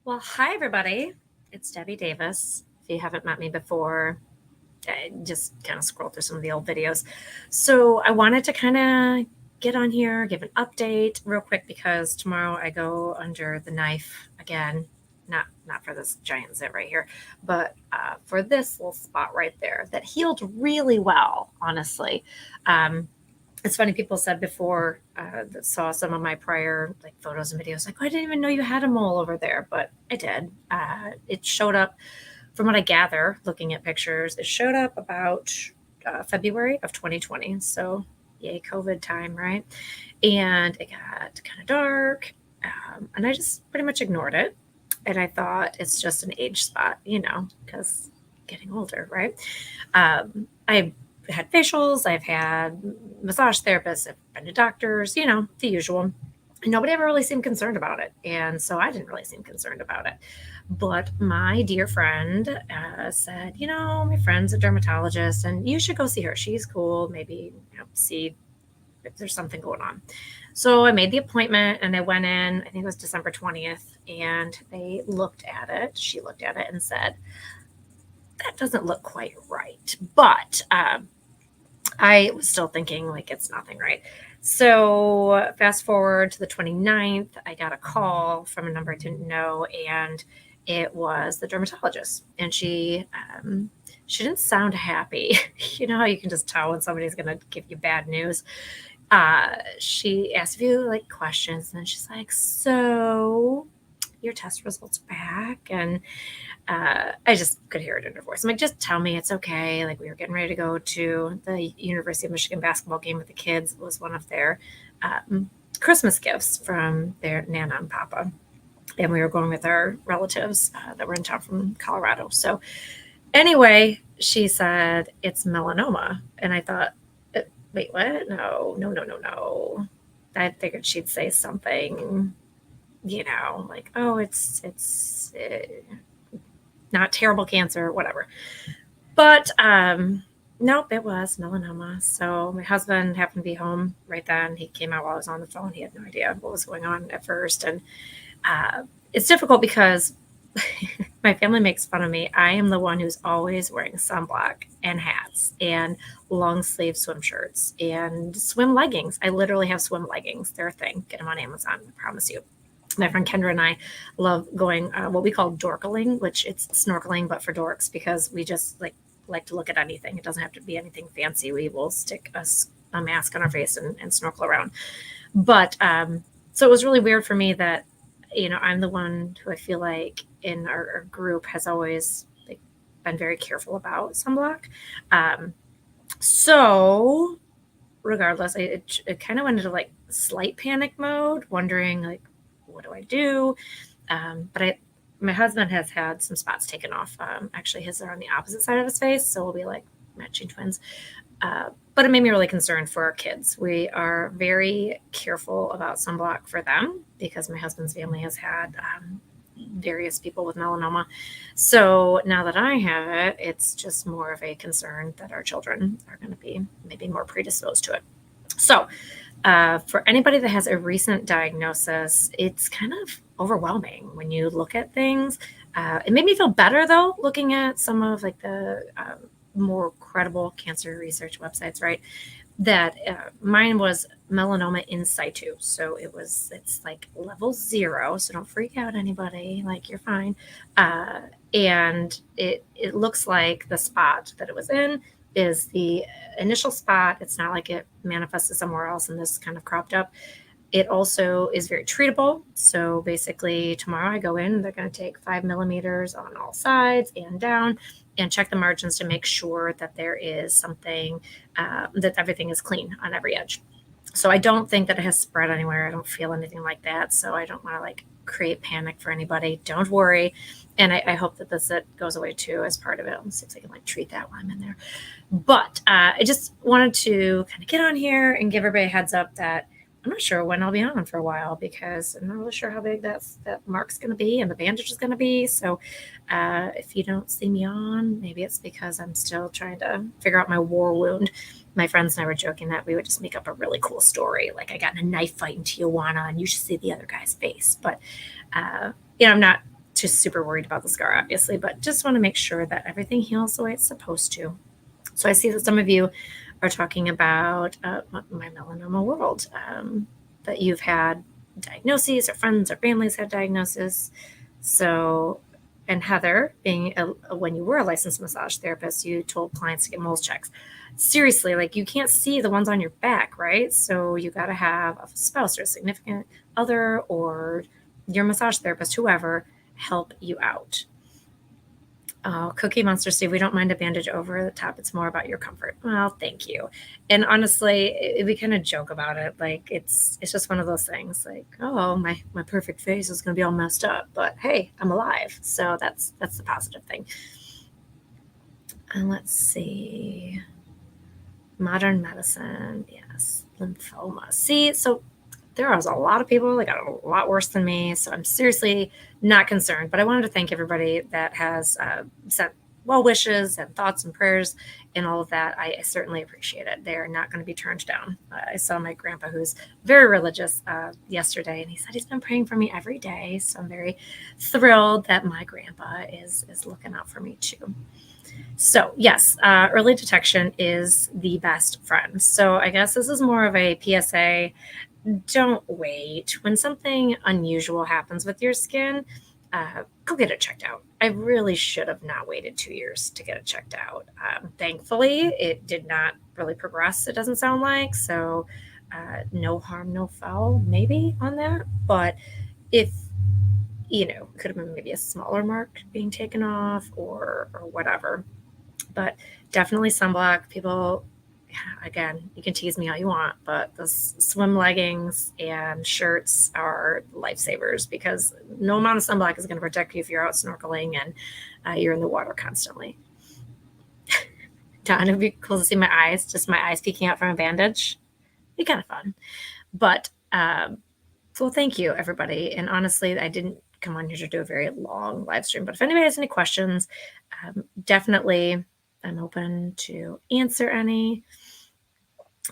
Well, hi, everybody. It's Debbie Davis. If you haven't met me before, I just kind of scroll through some of the old videos. So I wanted to kind of get on here, give an update real quick because tomorrow I go under the knife again. Not for this giant zit right here, but for this little spot right there that healed really well, honestly. Um, it's funny, people said before that saw some of my prior like photos and videos, like, oh, I didn't even know you had a mole over there, but I did. It showed up, from what I gather, looking at pictures, it showed up about February of 2020. So, yay, COVID time, right? And it got kind of dark, and I just pretty much ignored it. And I thought it's just an age spot, because getting older, right? I had facials, I've had massage therapists, I've been to doctors, the usual. Nobody ever really seemed concerned about it. And so I didn't really seem concerned about it. But my dear friend said, my friend's a dermatologist and you should go see her. She's cool. Maybe see if there's something going on. So I made the appointment and I went in, I think it was December 20th, and they looked at it. She looked at it and said, that doesn't look quite right. But I was still thinking like it's nothing, right? So fast forward to the 29th, I got a call from a number I didn't know, and it was the dermatologist. And she didn't sound happy. You know how you can just tell when somebody's going to give you bad news. She asked a few like questions, and then she's like, "So your test results are back," and I just could hear it in her voice. I'm like, just tell me it's okay. Like, we were getting ready to go to the University of Michigan basketball game with the kids. It was one of their Christmas gifts from their Nana and Papa. And we were going with our relatives that were in town from Colorado. So anyway, she said, it's melanoma. And I thought, wait, what? No. I figured she'd say something, like, oh, it's not terrible cancer, whatever. But nope, it was melanoma. So my husband happened to be home right then. He came out while I was on the phone. He had no idea what was going on at first. And it's difficult because my family makes fun of me. I am the one who's always wearing sunblock and hats and long sleeve swim shirts and swim leggings. I literally have swim leggings. They're a thing. Get them on Amazon, I promise you. My friend Kendra and I love going what we call dorkling, which it's snorkeling but for dorks, because we just like to look at anything. It doesn't have to be anything fancy. We will stick a mask on our face and snorkel around. But so it was really weird for me that I'm the one who I feel like in our group has always been very careful about sunblock. So regardless, it kind of went into like slight panic mode, wondering like, what do I do? But my husband has had some spots taken off. Actually, his are on the opposite side of his face, so we'll be like matching twins. But it made me really concerned for our kids. We are very careful about sunblock for them because my husband's family has had various people with melanoma. So now that I have it, it's just more of a concern that our children are going to be maybe more predisposed to it. So for anybody that has a recent diagnosis, it's kind of overwhelming when you look at things. It made me feel better, though, looking at some of like the more credible cancer research websites, right? That mine was melanoma in situ. So it's like level 0. So don't freak out, anybody. Like, you're fine. And it looks like the spot that it was in is the initial spot. It's not like it manifested somewhere else and this kind of cropped up. It also is very treatable. So basically, tomorrow I go in, they're going to take 5 millimeters on all sides and down and check the margins to make sure that there is something, that everything is clean on every edge. So I don't think that it has spread anywhere. I don't feel anything like that. So I don't want to like create panic for anybody. Don't worry. And I hope that this goes away too as part of it. Let's see if I can like treat that while I'm in there. But I just wanted to kind of get on here and give everybody a heads up that I'm not sure when I'll be on for a while because I'm not really sure how big that mark's going to be and the bandage is going to be. So if you don't see me on, maybe it's because I'm still trying to figure out my war wound. My friends and I were joking that we would just make up a really cool story. Like, I got in a knife fight in Tijuana and you should see the other guy's face. But, I'm not she's super worried about the scar, obviously, but just want to make sure that everything heals the way it's supposed to. So I see that some of you are talking about my melanoma world, that you've had diagnoses, or friends or families had diagnosis. So, and Heather, being when you were a licensed massage therapist, you told clients to get moles checks. Seriously, like, you can't see the ones on your back, right? So you got to have a spouse or a significant other or your massage therapist, whoever, help you out. Oh, Cookie Monster Steve, we don't mind a bandage over the top. It's more about your comfort. Well, thank you. And honestly, we kind of joke about it. Like, it's just one of those things. Like, oh, my perfect face is going to be all messed up, but hey, I'm alive. So that's the positive thing. And let's see. Modern medicine, yes. Lymphoma. See, so there was a lot of people that got a lot worse than me. So I'm seriously not concerned. But I wanted to thank everybody that has sent well wishes and thoughts and prayers and all of that. I certainly appreciate it. They're not going to be turned down. I saw my grandpa, who's very religious, yesterday, and he said he's been praying for me every day. So I'm very thrilled that my grandpa is looking out for me too. So yes, early detection is the best friend. So I guess this is more of a PSA. Don't wait. When something unusual happens with your skin, go get it checked out. I really should have not waited 2 years to get it checked out. Thankfully, it did not really progress, it doesn't sound like. So no harm, no foul, maybe on that. But if, could have been maybe a smaller mark being taken off or whatever. But definitely sunblock. People, again, you can tease me all you want, but those swim leggings and shirts are lifesavers, because no amount of sunblock is going to protect you if you're out snorkeling and you're in the water constantly. Don, it'd be cool to see my eyes, just my eyes peeking out from a bandage. It'd be kind of fun. But, well, thank you, everybody. And honestly, I didn't come on here to do a very long live stream, but if anybody has any questions, definitely I'm open to answer any.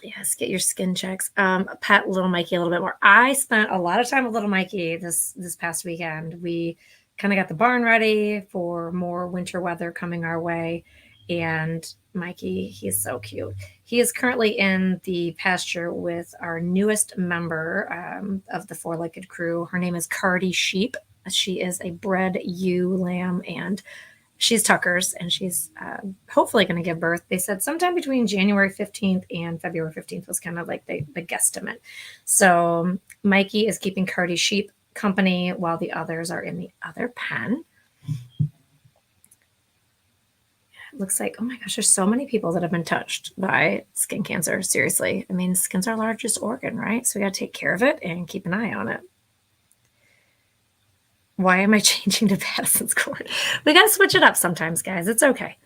Yes, get your skin checks. Pet little Mikey a little bit more. I spent a lot of time with little Mikey this past weekend. We kind of got the barn ready for more winter weather coming our way. And Mikey, he's so cute. He is currently in the pasture with our newest member of the four-legged crew. Her name is Cardi Sheep. She is a bred ewe lamb, and she's Tucker's, and she's hopefully going to give birth. They said sometime between January 15th and February 15th was kind of like the guesstimate. So Mikey is keeping Cardi Sheep company while the others are in the other pen. It looks like, oh my gosh, there's so many people that have been touched by skin cancer. Seriously. I mean, skin's our largest organ, right? So we got to take care of it and keep an eye on it. Why am I changing to Patterson's cord? We got to switch it up sometimes, guys. It's okay.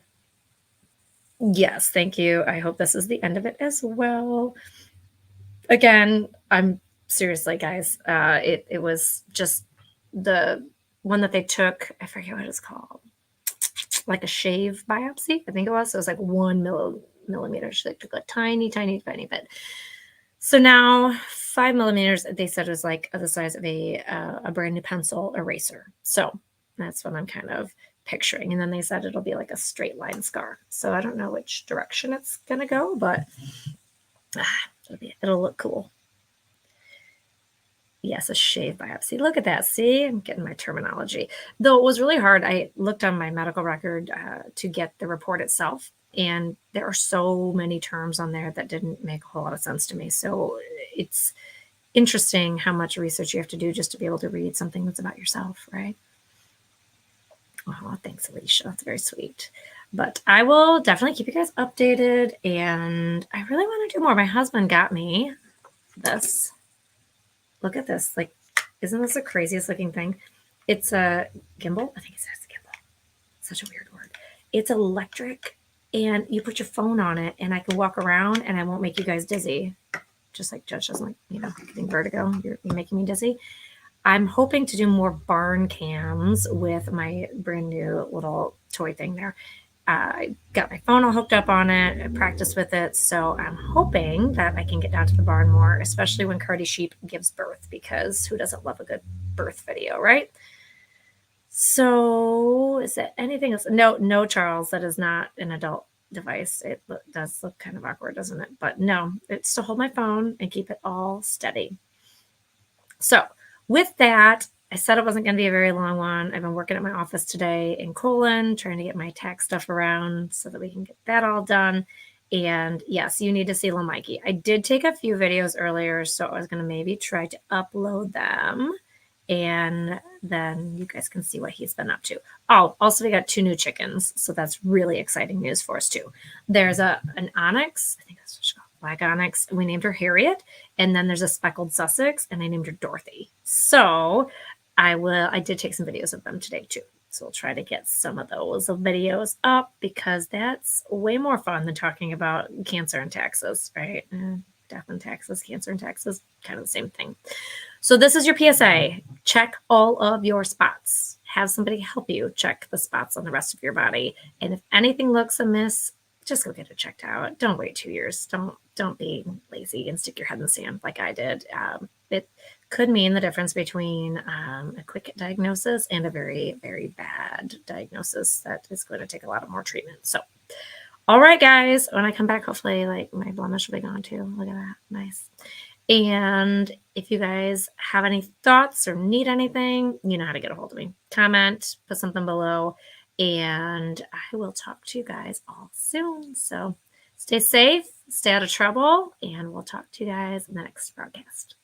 Yes, thank you. I hope this is the end of it as well. Again, I'm seriously, guys. It was just the one that they took. I forget what it's called. Like a shave biopsy, I think it was. So it was like 1 millimeter. She took a tiny, tiny, tiny bit. So now 5 millimeters, they said, is like the size of a brand new pencil eraser. So that's what I'm kind of picturing. And then they said it'll be like a straight line scar. So I don't know which direction it's going to go, but it'll look cool. Yes, a shave biopsy. Look at that. See, I'm getting my terminology. Though it was really hard. I looked on my medical record to get the report itself. And there are so many terms on there that didn't make a whole lot of sense to me. So it's interesting how much research you have to do just to be able to read something that's about yourself, right? Oh, thanks, Alicia. That's very sweet. But I will definitely keep you guys updated. And I really want to do more. My husband got me this. Look at this. Like, isn't this the craziest looking thing? It's a gimbal. I think it says gimbal. Such a weird word. It's electric, and you put your phone on it, and I can walk around, and I won't make you guys dizzy. Just like Judge doesn't like, getting vertigo. You're making me dizzy. I'm hoping to do more barn cams with my brand new little toy thing there. I got my phone all hooked up on it. I practiced with it. So I'm hoping that I can get down to the barn more, especially when Cardi Sheep gives birth, because who doesn't love a good birth video, right? So is it anything else? No, Charles, that is not an adult device. It does look kind of awkward, doesn't it? But no, it's to hold my phone and keep it all steady. So with that, I said it wasn't going to be a very long one. I've been working at my office today in Colon, trying to get my tax stuff around so that we can get that all done. And yes, you need to see little Mikey. I did take a few videos earlier, so I was going to maybe try to upload them, and then you guys can see what he's been up to. Oh, also we got 2 new chickens, so that's really exciting news for us too. There's an onyx, I think that's what she's called, black onyx. We named her Harriet, and then there's a speckled Sussex, and I named her Dorothy. So I did take some videos of them today too. So we'll try to get some of those videos up because that's way more fun than talking about cancer and taxes, right? Death and taxes, cancer and taxes, kind of the same thing. So this is your PSA. Check all of your spots. Have somebody help you check the spots on the rest of your body. And if anything looks amiss, just go get it checked out. Don't wait 2 years. Don't be lazy and stick your head in the sand like I did. It could mean the difference between a quick diagnosis and a very, very bad diagnosis that is going to take a lot of more treatment. So, all right, guys, when I come back, hopefully like my blemish will be gone too. Look at that. Nice. And if you guys have any thoughts or need anything, you know how to get a hold of me. Comment, put something below, and I will talk to you guys all soon. So stay safe, stay out of trouble, and we'll talk to you guys in the next broadcast.